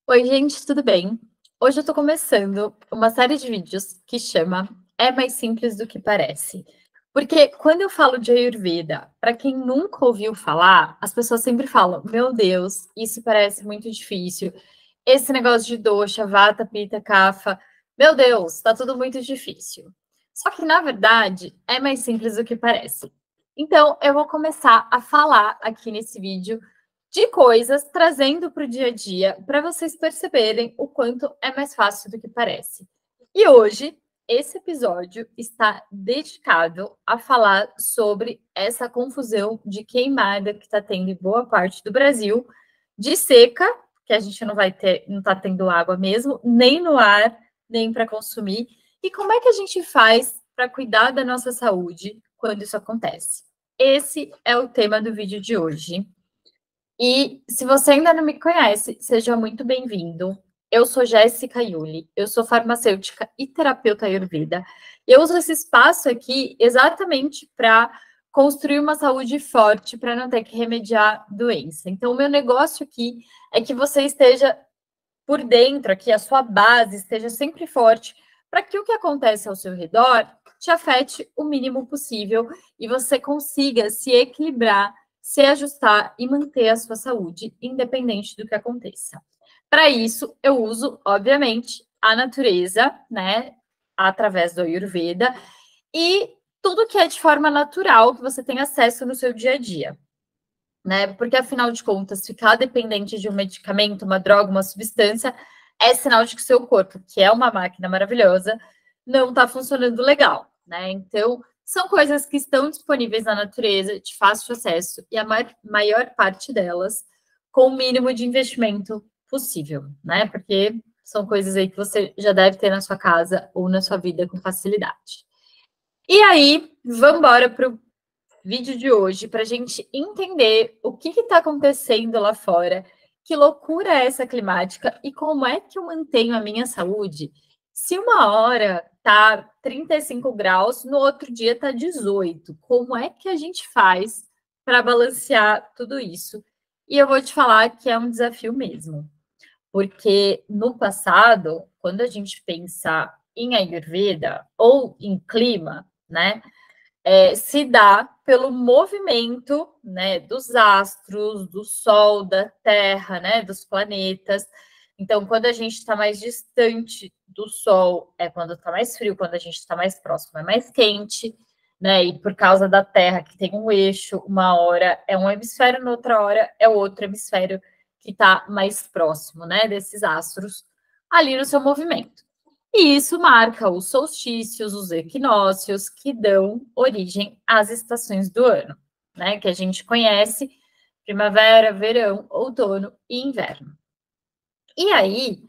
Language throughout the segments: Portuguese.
Oi, gente, tudo bem? Hoje eu tô começando uma série de vídeos que chama É Mais Simples do que Parece. Porque quando eu falo de Ayurveda, para quem nunca ouviu falar, as pessoas sempre falam: Meu Deus, isso parece muito difícil. Esse negócio de dosha, vata, pitta, kapha, meu Deus, tá tudo muito difícil. Só que, na verdade, é mais simples do que parece. Então, eu vou começar a falar aqui nesse vídeo de coisas trazendo para o dia a dia para vocês perceberem o quanto é mais fácil do que parece. E hoje, esse episódio está dedicado a falar sobre essa confusão de queimada que está tendo em boa parte do Brasil, de seca, que a gente não vai ter, não está tendo água mesmo, nem no ar, nem para consumir. E como é que a gente faz para cuidar da nossa saúde quando isso acontece? Esse é o tema do vídeo de hoje. E se você ainda não me conhece, seja muito bem-vindo. Eu sou Jéssica Yuli, eu sou farmacêutica e terapeuta Ayurveda. Eu uso esse espaço aqui exatamente para construir uma saúde forte, para não ter que remediar doença. Então, o meu negócio aqui é que você esteja por dentro, aqui a sua base esteja sempre forte, para que o que acontece ao seu redor te afete o mínimo possível e você consiga se equilibrar, se ajustar e manter a sua saúde, independente do que aconteça. Para isso, eu uso, obviamente, a natureza, né, através do Ayurveda, e tudo que é de forma natural, que você tem acesso no seu dia a dia, né? Porque, afinal de contas, ficar dependente de um medicamento, uma droga, uma substância, é sinal de que o seu corpo, que é uma máquina maravilhosa, não está funcionando legal, né? Então, são coisas que estão disponíveis na natureza, de fácil acesso, e a maior parte delas com o mínimo de investimento possível, né? Porque são coisas aí que você já deve ter na sua casa ou na sua vida com facilidade. E aí, vamos embora para o vídeo de hoje para a gente entender o que está acontecendo lá fora, que loucura é essa climática e como é que eu mantenho a minha saúde se uma hora tá 35 graus, no outro dia tá 18. Como é que a gente faz para balancear tudo isso? E eu vou te falar que é um desafio mesmo, porque no passado, quando a gente pensa em Ayurveda ou em clima, né? Se dá pelo movimento, né, dos astros, do Sol, da Terra, né, dos planetas. Então, quando a gente está mais distante do Sol, é quando está mais frio, quando a gente está mais próximo, é mais quente, né? E por causa da Terra, que tem um eixo, uma hora é um hemisfério, na outra hora é o outro hemisfério que está mais próximo, né, desses astros ali no seu movimento. E isso marca os solstícios, os equinócios, que dão origem às estações do ano, né? Que a gente conhece: primavera, verão, outono e inverno. E aí,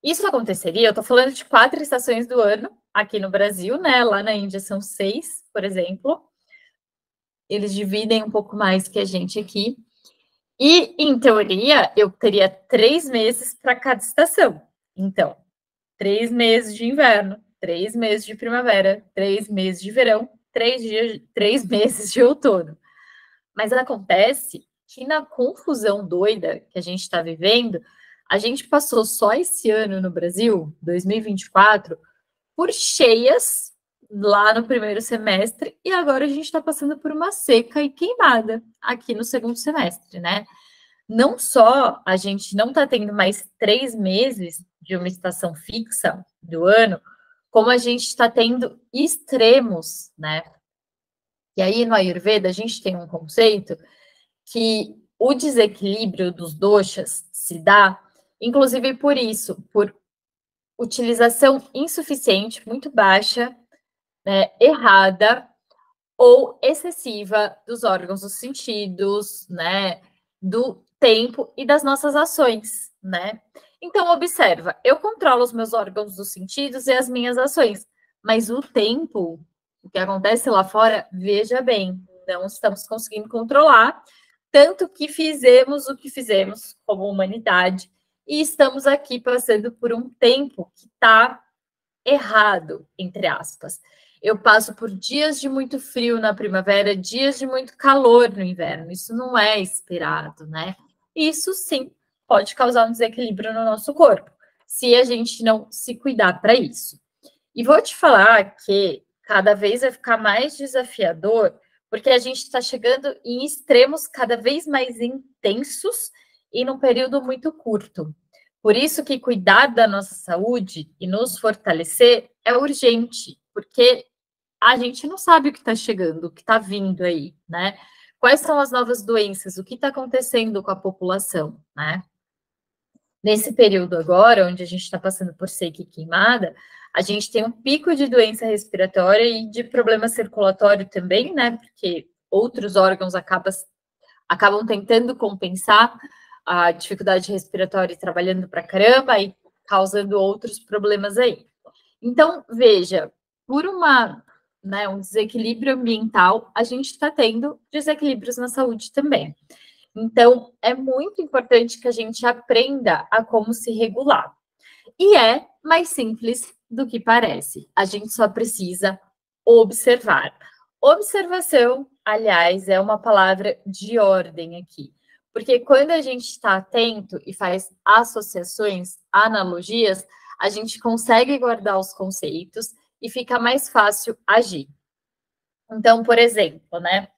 isso aconteceria, eu estou falando de 4 estações do ano aqui no Brasil, né? Lá na Índia são 6, por exemplo. Eles dividem um pouco mais que a gente aqui. E, em teoria, eu teria 3 meses para cada estação. Então, 3 meses de inverno, 3 meses de primavera, 3 meses de verão, 3 meses de outono. Mas acontece que na confusão doida que a gente está vivendo, a gente passou só esse ano no Brasil, 2024, por cheias lá no primeiro semestre, e agora a gente está passando por uma seca e queimada aqui no segundo semestre, né? Não só a gente não está tendo mais 3 meses de uma estação fixa do ano, como a gente está tendo extremos, né? E aí no Ayurveda a gente tem um conceito que o desequilíbrio dos doshas se dá, inclusive por isso, por utilização insuficiente, muito baixa, né, errada ou excessiva dos órgãos dos sentidos, né, do tempo e das nossas ações, né? Então, observa, eu controlo os meus órgãos dos sentidos e as minhas ações, mas o tempo, o que acontece lá fora, veja bem, não estamos conseguindo controlar, tanto que fizemos o que fizemos como humanidade e estamos aqui passando por um tempo que está errado, entre aspas. Eu passo por dias de muito frio na primavera, dias de muito calor no inverno. Isso não é esperado, né? Isso sim pode causar um desequilíbrio no nosso corpo, se a gente não se cuidar para isso. E vou te falar que cada vez vai ficar mais desafiador, porque a gente está chegando em extremos cada vez mais intensos e num período muito curto. Por isso que cuidar da nossa saúde e nos fortalecer é urgente, porque a gente não sabe o que está chegando, o que está vindo aí, né? Quais são as novas doenças, o que está acontecendo com a população, né? Nesse período agora, onde a gente está passando por seca e queimada, a gente tem um pico de doença respiratória e de problema circulatório também, né? Porque outros órgãos acabam tentando compensar a dificuldade respiratória e trabalhando para caramba e causando outros problemas aí. Então, veja, por um desequilíbrio ambiental, a gente está tendo desequilíbrios na saúde também. Então, é muito importante que a gente aprenda a como se regular. E é mais simples do que parece. A gente só precisa observar. Observação, aliás, é uma palavra de ordem aqui. Porque quando a gente está atento e faz associações, analogias, a gente consegue guardar os conceitos e fica mais fácil agir. Então, por exemplo, né?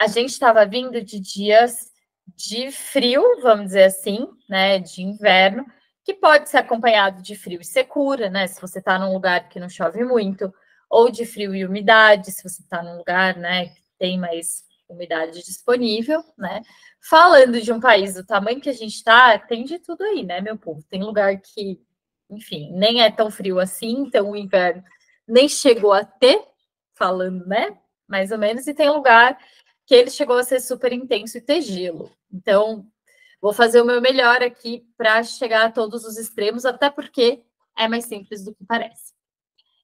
A gente estava vindo de dias de frio, vamos dizer assim, né? De inverno, que pode ser acompanhado de frio e secura, né? Se você está num lugar que não chove muito, ou de frio e umidade, se você está num lugar, né, que tem mais umidade disponível, né? Falando de um país do tamanho que a gente está, tem de tudo aí, né, meu povo? Tem lugar que, enfim, nem é tão frio assim, então o inverno nem chegou a ter, falando, né? Mais ou menos, e tem lugar que ele chegou a ser super intenso e ter gelo. Então, vou fazer o meu melhor aqui para chegar a todos os extremos, até porque é mais simples do que parece.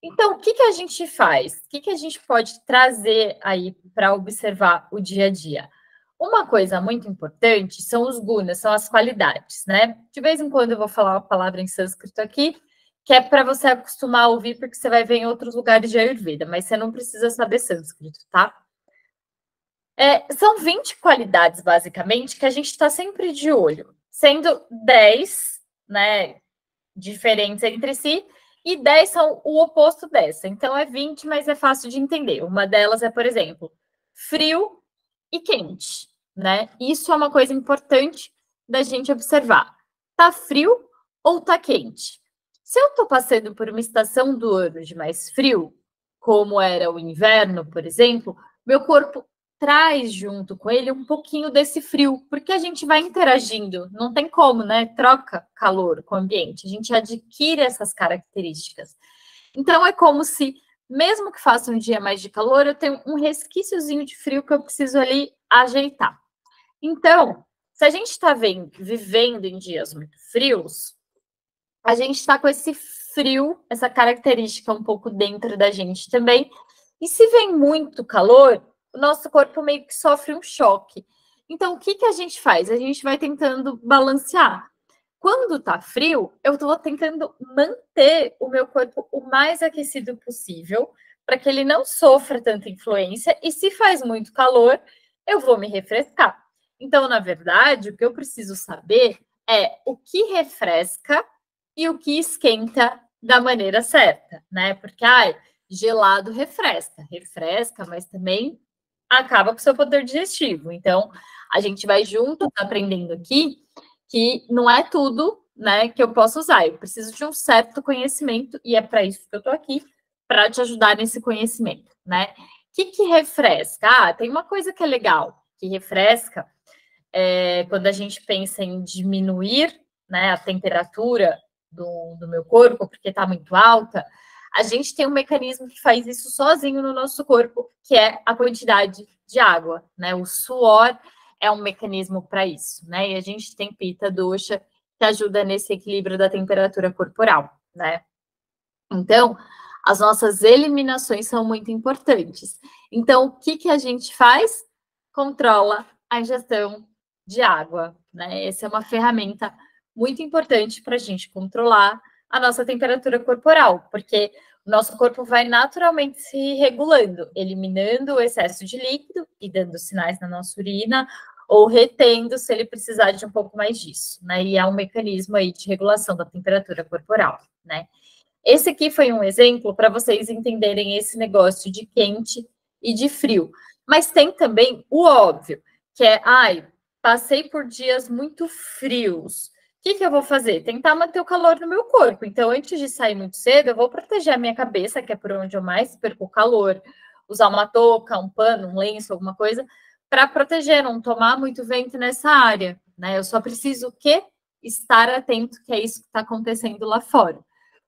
Então, o que a gente faz? O que a gente pode trazer aí para observar o dia a dia? Uma coisa muito importante são os gunas, são as qualidades, né? De vez em quando eu vou falar uma palavra em sânscrito aqui, que é para você acostumar a ouvir, porque você vai ver em outros lugares de Ayurveda, mas você não precisa saber sânscrito, tá? São 20 qualidades, basicamente, que a gente está sempre de olho, sendo 10, né, diferentes entre si, e 10 são o oposto dessa. Então, é 20, mas é fácil de entender. Uma delas é, por exemplo, frio e quente, né? Isso é uma coisa importante da gente observar. Tá frio ou tá quente? Se eu estou passando por uma estação do ano de mais frio, como era o inverno, por exemplo, meu corpo traz junto com ele um pouquinho desse frio, porque a gente vai interagindo, não tem como, né? Troca calor com o ambiente, a gente adquire essas características. Então, é como se, mesmo que faça um dia mais de calor, eu tenho um resquíciozinho de frio que eu preciso ali ajeitar. Então, se a gente está vivendo em dias muito frios, a gente está com esse frio, essa característica um pouco dentro da gente também. E se vem muito calor, o nosso corpo meio que sofre um choque. Então, o que a gente faz? A gente vai tentando balancear. Quando tá frio, eu estou tentando manter o meu corpo o mais aquecido possível, para que ele não sofra tanta influência. E se faz muito calor, eu vou me refrescar. Então, na verdade, o que eu preciso saber é o que refresca e o que esquenta da maneira certa, né? Porque, gelado refresca, mas também acaba com o seu poder digestivo. Então, a gente vai junto aprendendo aqui que não é tudo, né, que eu posso usar. Eu preciso de um certo conhecimento e é para isso que eu estou aqui, para te ajudar nesse conhecimento, né? O que refresca? Tem uma coisa que é legal, que refresca quando a gente pensa em diminuir, né, a temperatura do meu corpo, porque está muito alta, a gente tem um mecanismo que faz isso sozinho no nosso corpo, que é a quantidade de água, né? O suor é um mecanismo para isso, né? E a gente tem pita, dosha, que ajuda nesse equilíbrio da temperatura corporal, né? Então, as nossas eliminações são muito importantes. Então, o que a gente faz? Controla a ingestão de água, né? Essa é uma ferramenta muito importante para a gente controlar a nossa temperatura corporal, porque o nosso corpo vai naturalmente se regulando, eliminando o excesso de líquido e dando sinais na nossa urina, ou retendo se ele precisar de um pouco mais disso, né? E há um mecanismo aí de regulação da temperatura corporal, né? Esse aqui foi um exemplo para vocês entenderem esse negócio de quente e de frio. Mas tem também o óbvio, que é, ai, passei por dias muito frios. O que eu vou fazer? Tentar manter o calor no meu corpo. Então, antes de sair muito cedo, eu vou proteger a minha cabeça, que é por onde eu mais perco o calor. Usar uma touca, um pano, um lenço, alguma coisa, para proteger, não tomar muito vento nessa área, né? Eu só preciso o quê? Estar atento, que é isso que está acontecendo lá fora.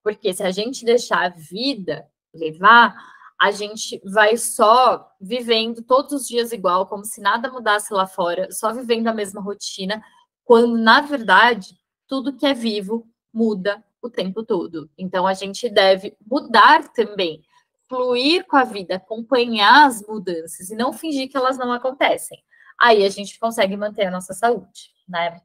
Porque se a gente deixar a vida levar, a gente vai só vivendo todos os dias igual, como se nada mudasse lá fora, só vivendo a mesma rotina, quando, na verdade, tudo que é vivo muda o tempo todo. Então, a gente deve mudar também, fluir com a vida, acompanhar as mudanças e não fingir que elas não acontecem. Aí a gente consegue manter a nossa saúde, né?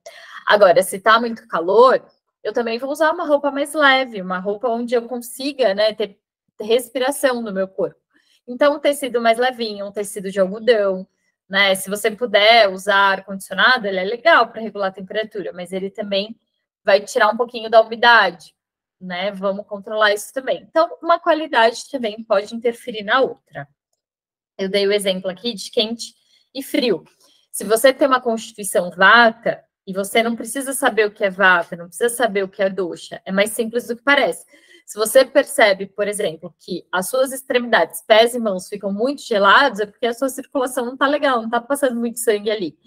Agora, se tá muito calor, eu também vou usar uma roupa mais leve, uma roupa onde eu consiga, né, ter respiração no meu corpo. Então, um tecido mais levinho, um tecido de algodão, né? Se você puder usar ar-condicionado, ele é legal para regular a temperatura, mas ele também vai tirar um pouquinho da umidade, né? Vamos controlar isso também. Então, uma qualidade também pode interferir na outra. Eu dei o exemplo aqui de quente e frio. Se você tem uma constituição vata, e você não precisa saber o que é vata, não precisa saber o que é dosha, é mais simples do que parece. Se você percebe, por exemplo, que as suas extremidades, pés e mãos, ficam muito gelados, é porque a sua circulação não está legal, não está passando muito sangue ali.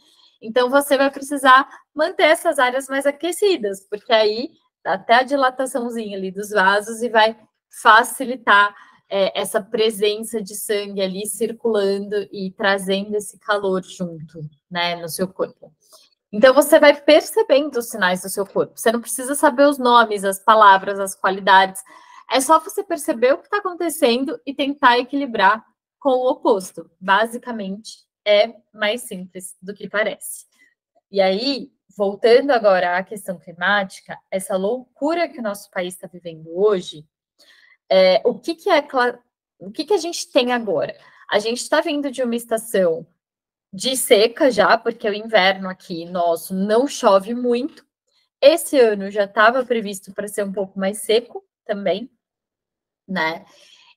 Então, você vai precisar manter essas áreas mais aquecidas, porque aí dá até a dilataçãozinha ali dos vasos e vai facilitar essa presença de sangue ali circulando e trazendo esse calor junto, né, no seu corpo. Então, você vai percebendo os sinais do seu corpo. Você não precisa saber os nomes, as palavras, as qualidades. É só você perceber o que está acontecendo e tentar equilibrar com o oposto. Basicamente, é mais simples do que parece. E aí, voltando agora à questão climática, essa loucura que o nosso país está vivendo hoje, o que a gente tem agora? A gente está vindo de uma estação de seca já, porque o inverno aqui nosso não chove muito. Esse ano já estava previsto para ser um pouco mais seco também, né?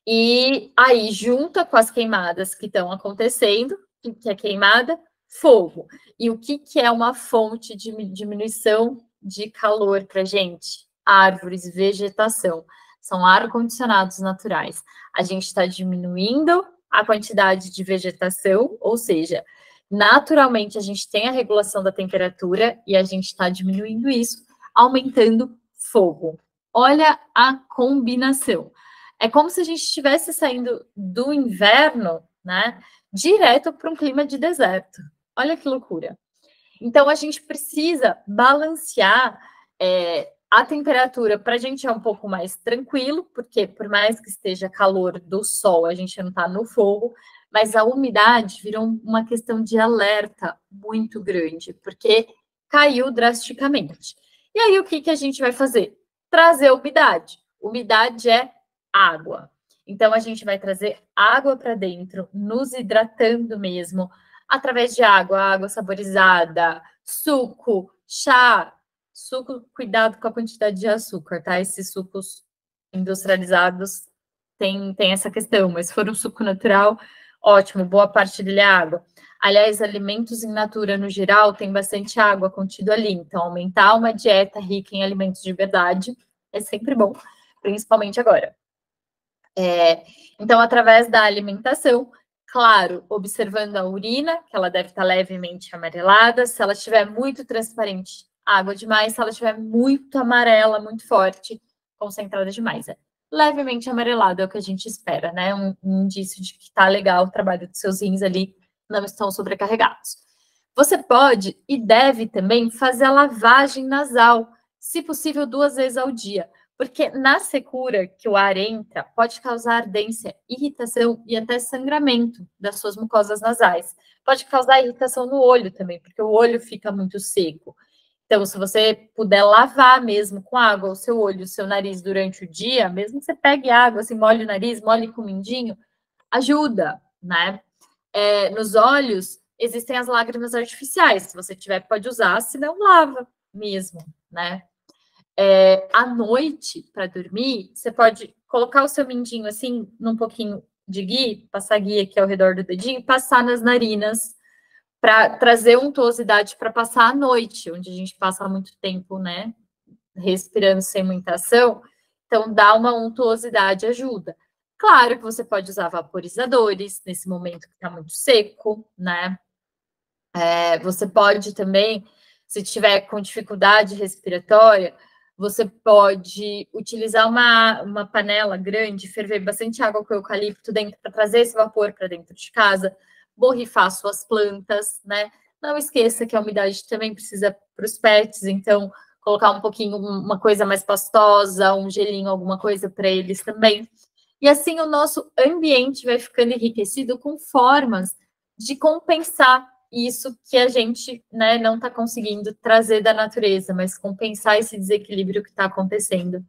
E aí, junta com as queimadas que estão acontecendo, que é queimada, fogo. E o que é uma fonte de diminuição de calor para a gente? Árvores, vegetação. São ar-condicionados naturais. A gente está diminuindo a quantidade de vegetação, ou seja, naturalmente a gente tem a regulação da temperatura e a gente está diminuindo isso, aumentando fogo. Olha a combinação. É como se a gente estivesse saindo do inverno, né, direto para um clima de deserto. Olha que loucura. Então, a gente precisa balancear a temperatura para a gente é um pouco mais tranquilo, porque por mais que esteja calor do sol, a gente não está no fogo, mas a umidade virou uma questão de alerta muito grande, porque caiu drasticamente. E aí, o que a gente vai fazer? Trazer umidade. Umidade é água. Então, a gente vai trazer água para dentro, nos hidratando mesmo, através de água saborizada, suco, chá. Suco, cuidado com a quantidade de açúcar, tá? Esses sucos industrializados tem essa questão, mas se for um suco natural, ótimo, boa parte dele é água. Aliás, alimentos in natura, no geral, tem bastante água contido ali, então aumentar uma dieta rica em alimentos de verdade é sempre bom, principalmente agora. Então, através da alimentação, claro, observando a urina, que ela deve estar levemente amarelada, se ela estiver muito transparente, água demais, se ela estiver muito amarela, muito forte, concentrada demais. Levemente amarelada é o que a gente espera, né? Um indício de que está legal o trabalho dos seus rins ali, não estão sobrecarregados. Você pode e deve também fazer a lavagem nasal, se possível 2 vezes ao dia, porque na secura que o ar entra, pode causar ardência, irritação e até sangramento das suas mucosas nasais. Pode causar irritação no olho também, porque o olho fica muito seco. Então, se você puder lavar mesmo com água o seu olho, o seu nariz durante o dia, mesmo que você pegue água, assim, molhe o nariz, molhe com o mindinho, ajuda, né? Nos olhos, existem as lágrimas artificiais. Se você tiver, pode usar, se não, lava mesmo, né? À noite, para dormir, você pode colocar o seu mindinho assim, num pouquinho de ghee, passar ghee aqui ao redor do dedinho, passar nas narinas, para trazer untuosidade para passar à noite, onde a gente passa muito tempo, né, respirando sem muita ação. Então, dá uma untuosidade, ajuda. Claro que você pode usar vaporizadores nesse momento que está muito seco, né? Você pode também, se tiver com dificuldade respiratória, você pode utilizar uma panela grande, ferver bastante água com eucalipto dentro para trazer esse vapor para dentro de casa, borrifar suas plantas, né? Não esqueça que a umidade também precisa para os pets, então colocar um pouquinho, uma coisa mais pastosa, um gelinho, alguma coisa para eles também. E assim o nosso ambiente vai ficando enriquecido com formas de compensar isso que a gente, né, não está conseguindo trazer da natureza, mas compensar esse desequilíbrio que está acontecendo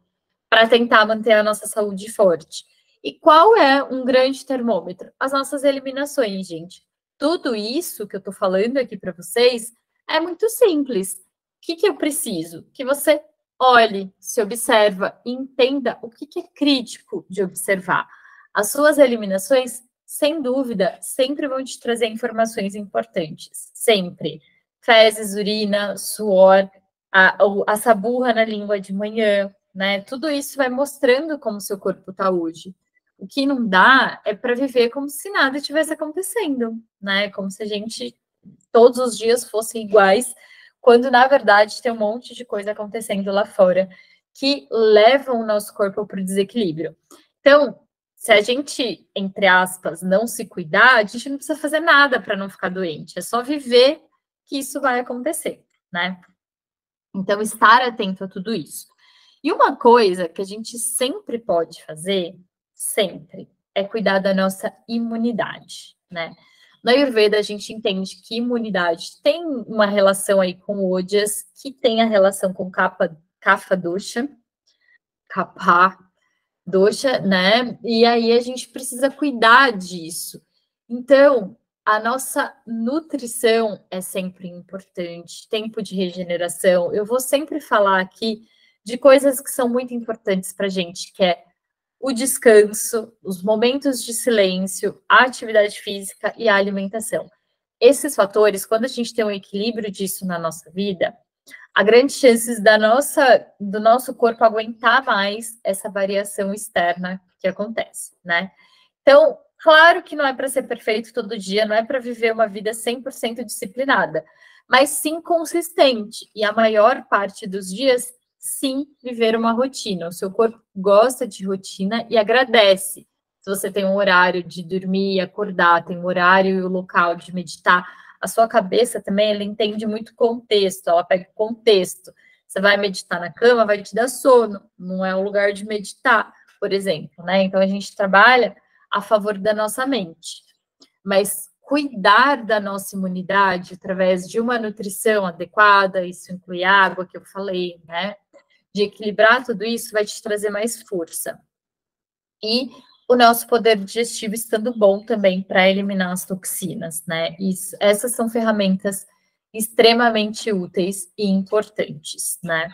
para tentar manter a nossa saúde forte. E qual é um grande termômetro? As nossas eliminações, gente. Tudo isso que eu estou falando aqui para vocês é muito simples. O que eu preciso? Que você olhe, se observa e entenda o que é crítico de observar. As suas eliminações, sem dúvida, sempre vão te trazer informações importantes. Sempre. Fezes, urina, suor, a saburra na língua de manhã, né? Tudo isso vai mostrando como seu corpo está hoje. O que não dá é para viver como se nada tivesse acontecendo, né? Como se a gente todos os dias fossem iguais, quando na verdade tem um monte de coisa acontecendo lá fora que levam o nosso corpo para o desequilíbrio. Então, se a gente, entre aspas, não se cuidar, a gente não precisa fazer nada para não ficar doente, é só viver que isso vai acontecer, né? Então, estar atento a tudo isso. E uma coisa que a gente sempre pode fazer, sempre, é cuidar da nossa imunidade, né? Na Ayurveda, a gente entende que imunidade tem uma relação aí com Ojas, que tem a relação com Kapha Dosha, Kapha Dosha, né? E aí a gente precisa cuidar disso. Então, a nossa nutrição é sempre importante, tempo de regeneração. Eu vou sempre falar aqui de coisas que são muito importantes para a gente, que é o descanso, os momentos de silêncio, a atividade física e a alimentação. Esses fatores, quando a gente tem um equilíbrio disso na nossa vida, há grandes chances do nosso corpo aguentar mais essa variação externa que acontece, né? Então, claro que não é para ser perfeito todo dia, não é para viver uma vida 100% disciplinada, mas sim consistente. E a maior parte dos dias, sim, viver uma rotina. O seu corpo gosta de rotina e agradece. Se você tem um horário de dormir e acordar, tem um horário e o local de meditar, a sua cabeça também, ela entende muito contexto, ela pega contexto. Você vai meditar na cama, vai te dar sono, não é o lugar de meditar, por exemplo, né? Então, a gente trabalha a favor da nossa mente. Mas cuidar da nossa imunidade através de uma nutrição adequada, isso inclui água, que eu falei, né? De equilibrar tudo isso vai te trazer mais força. E o nosso poder digestivo estando bom também para eliminar as toxinas, né? Essas são ferramentas extremamente úteis e importantes, né?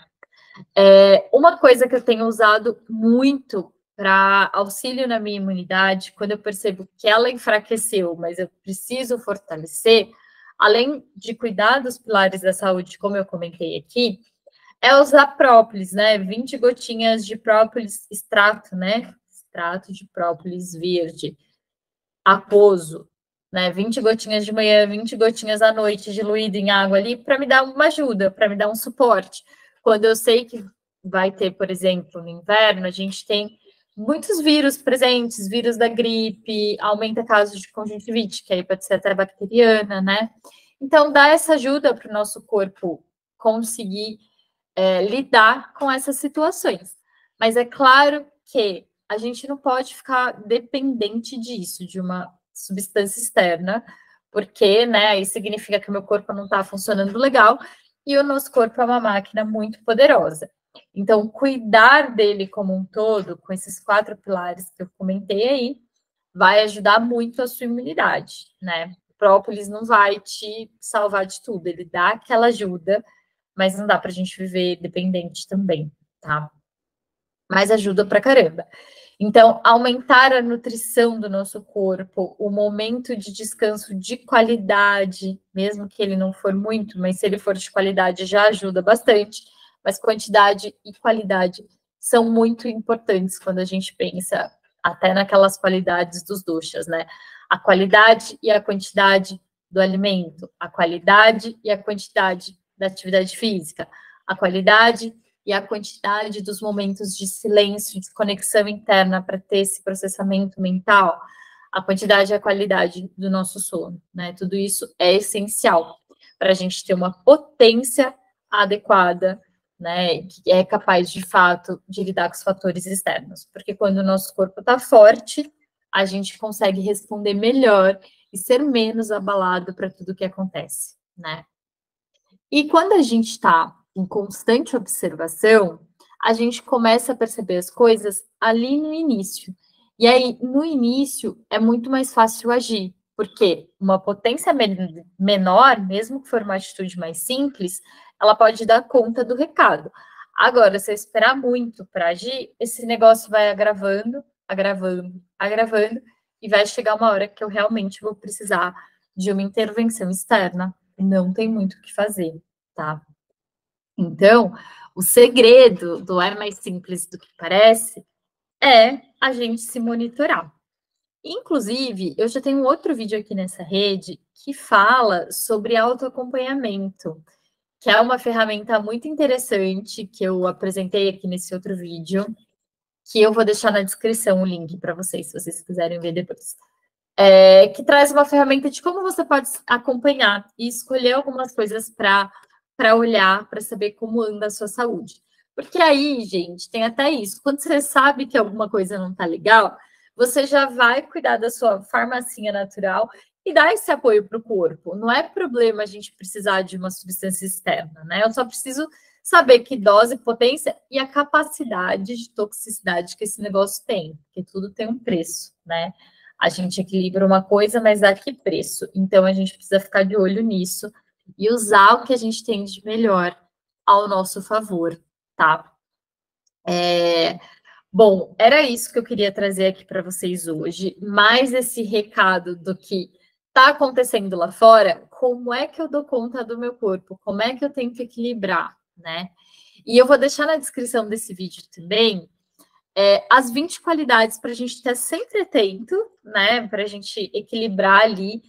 Uma coisa que eu tenho usado muito para auxílio na minha imunidade, quando eu percebo que ela enfraqueceu, mas eu preciso fortalecer, além de cuidar dos pilares da saúde, como eu comentei aqui, é usar própolis, né? 20 gotinhas de própolis extrato, né? Extrato de própolis verde, aquoso, né? 20 gotinhas de manhã, 20 gotinhas à noite, diluído em água ali, para me dar uma ajuda, para me dar um suporte. Quando eu sei que vai ter, por exemplo, no inverno, a gente tem muitos vírus presentes, vírus da gripe, aumenta casos de conjuntivite, que aí pode ser até bacteriana, né? Então, dá essa ajuda para o nosso corpo conseguir lidar com essas situações. Mas é claro que a gente não pode ficar dependente disso, de uma substância externa, porque, né, aí significa que o meu corpo não está funcionando legal e o nosso corpo é uma máquina muito poderosa. Então, cuidar dele como um todo, com esses 4 pilares que eu comentei aí, vai ajudar muito a sua imunidade, né? própolis não vai te salvar de tudo, ele dá aquela ajuda, mas não dá pra gente viver dependente também, tá? Mas ajuda pra caramba. Então, aumentar a nutrição do nosso corpo, o momento de descanso de qualidade, mesmo que ele não for muito, mas se ele for de qualidade já ajuda bastante, mas quantidade e qualidade são muito importantes quando a gente pensa até naquelas qualidades dos doshas, né? A qualidade e a quantidade do alimento, a qualidade e a quantidade da atividade física, a qualidade e a quantidade dos momentos de silêncio, de conexão interna para ter esse processamento mental, a quantidade e a qualidade do nosso sono, né? Tudo isso é essencial para a gente ter uma potência adequada, né? Que é capaz, de fato, de lidar com os fatores externos. Porque quando o nosso corpo está forte, a gente consegue responder melhor e ser menos abalado para tudo que acontece, né? E quando a gente está em constante observação, a gente começa a perceber as coisas ali no início. E aí, no início, é muito mais fácil agir, porque uma potência menor, mesmo que for uma atitude mais simples, ela pode dar conta do recado. Agora, se eu esperar muito para agir, esse negócio vai agravando, agravando, agravando, e vai chegar uma hora que eu realmente vou precisar de uma intervenção externa. Não tem muito o que fazer, tá? Então, o segredo do é mais simples do que parece é a gente se monitorar. Inclusive, eu já tenho um outro vídeo aqui nessa rede que fala sobre autoacompanhamento, que é uma ferramenta muito interessante que eu apresentei aqui nesse outro vídeo, que eu vou deixar na descrição o link para vocês, se vocês quiserem ver depois. Que traz uma ferramenta de como você pode acompanhar e escolher algumas coisas para olhar, para saber como anda a sua saúde. Porque aí, gente, tem até isso. Quando você sabe que alguma coisa não está legal, você já vai cuidar da sua farmacinha natural e dar esse apoio para o corpo. Não é problema a gente precisar de uma substância externa, né? Eu só preciso saber que dose, potência e a capacidade de toxicidade que esse negócio tem, porque tudo tem um preço, né? A gente equilibra uma coisa, mas a que preço? Então, a gente precisa ficar de olho nisso e usar o que a gente tem de melhor ao nosso favor, tá? Bom, era isso que eu queria trazer aqui para vocês hoje, mais esse recado do que está acontecendo lá fora, como é que eu dou conta do meu corpo, como é que eu tenho que equilibrar, né? E eu vou deixar na descrição desse vídeo também as 20 qualidades para a gente estar sempre atento, né? Para a gente equilibrar ali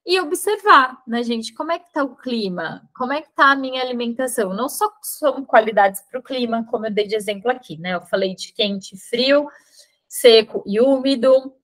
e observar, né, gente? Como é que está o clima? Como é que está a minha alimentação? Não só são qualidades para o clima, como eu dei de exemplo aqui, né? Eu falei de quente, frio, seco e úmido,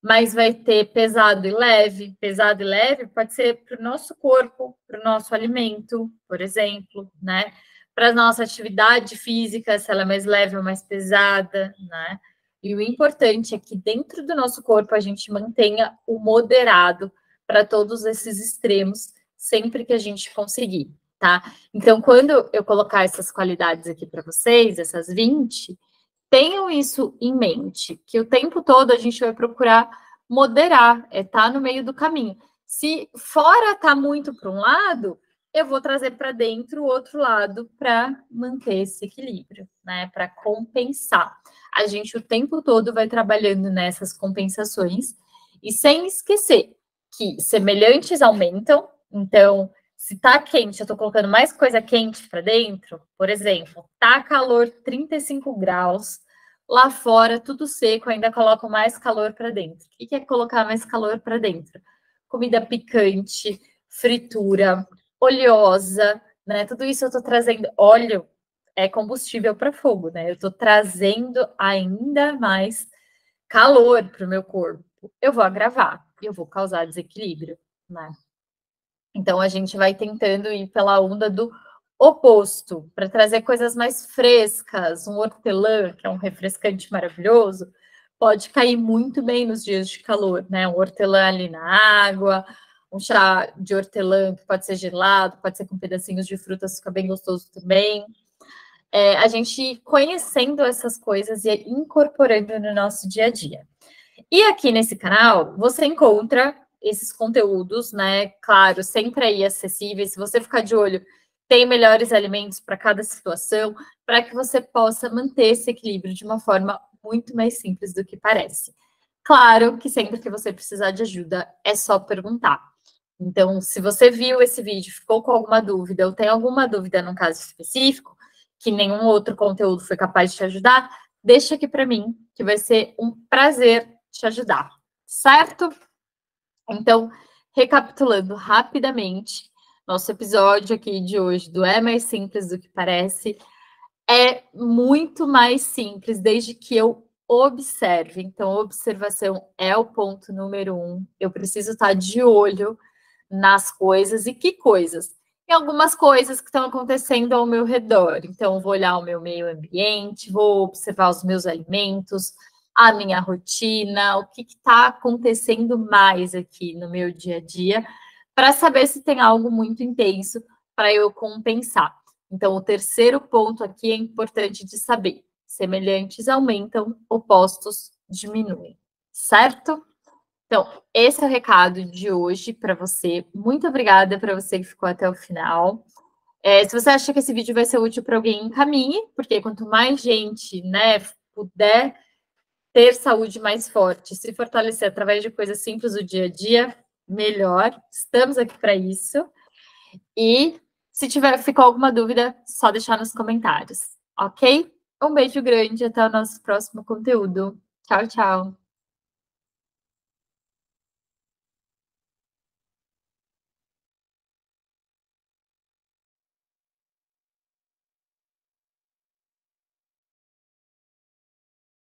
mas vai ter pesado e leve. Pesado e leve pode ser para o nosso corpo, para o nosso alimento, por exemplo, né? Para a nossa atividade física, se ela é mais leve ou mais pesada, né? E o importante é que dentro do nosso corpo a gente mantenha o moderado para todos esses extremos, sempre que a gente conseguir, tá? Então, quando eu colocar essas qualidades aqui para vocês, essas 20, tenham isso em mente, que o tempo todo a gente vai procurar moderar, tá no meio do caminho. Se fora tá muito para um lado, eu vou trazer para dentro o outro lado para manter esse equilíbrio, né? Para compensar. A gente o tempo todo vai trabalhando nessas compensações e sem esquecer que semelhantes aumentam. Então, se tá quente, eu tô colocando mais coisa quente para dentro, por exemplo, tá calor 35 graus, lá fora tudo seco, ainda coloco mais calor para dentro. O que é colocar mais calor para dentro? Comida picante, fritura, oleosa, né? Tudo isso eu tô trazendo. Óleo é combustível para fogo, né? Eu tô trazendo ainda mais calor para o meu corpo. Eu vou agravar, eu vou causar desequilíbrio, né? Então a gente vai tentando ir pela onda do oposto, para trazer coisas mais frescas. Um hortelã, que é um refrescante maravilhoso, pode cair muito bem nos dias de calor, né? Um hortelã ali na água, um chá de hortelã que pode ser gelado, pode ser com pedacinhos de frutas, fica bem gostoso também. A gente conhecendo essas coisas e incorporando no nosso dia a dia. E aqui nesse canal, você encontra esses conteúdos, né? Claro, sempre aí acessíveis. Se você ficar de olho, tem melhores alimentos para cada situação, para que você possa manter esse equilíbrio de uma forma muito mais simples do que parece. Claro que sempre que você precisar de ajuda, é só perguntar. Então, se você viu esse vídeo, ficou com alguma dúvida, ou tem alguma dúvida num caso específico, que nenhum outro conteúdo foi capaz de te ajudar, deixa aqui para mim, que vai ser um prazer te ajudar, certo? Então, recapitulando rapidamente, nosso episódio aqui de hoje do É Mais Simples do que Parece é muito mais simples desde que eu observe. Então, observação é o ponto número 1. Eu preciso estar de olho nas coisas. E que coisas? Tem algumas coisas que estão acontecendo ao meu redor. Então, vou olhar o meu meio ambiente, vou observar os meus alimentos, a minha rotina, o que está acontecendo mais aqui no meu dia a dia, para saber se tem algo muito intenso para eu compensar. Então, o terceiro ponto aqui é importante de saber: semelhantes aumentam, opostos diminuem, certo? Então, esse é o recado de hoje para você. Muito obrigada para você que ficou até o final. Se você acha que esse vídeo vai ser útil para alguém, encaminhe, porque quanto mais gente, né, puder ter saúde mais forte, se fortalecer através de coisas simples do dia a dia, melhor. Estamos aqui para isso. E se ficou alguma dúvida, só deixar nos comentários, ok? Um beijo grande, até o nosso próximo conteúdo. Tchau, tchau.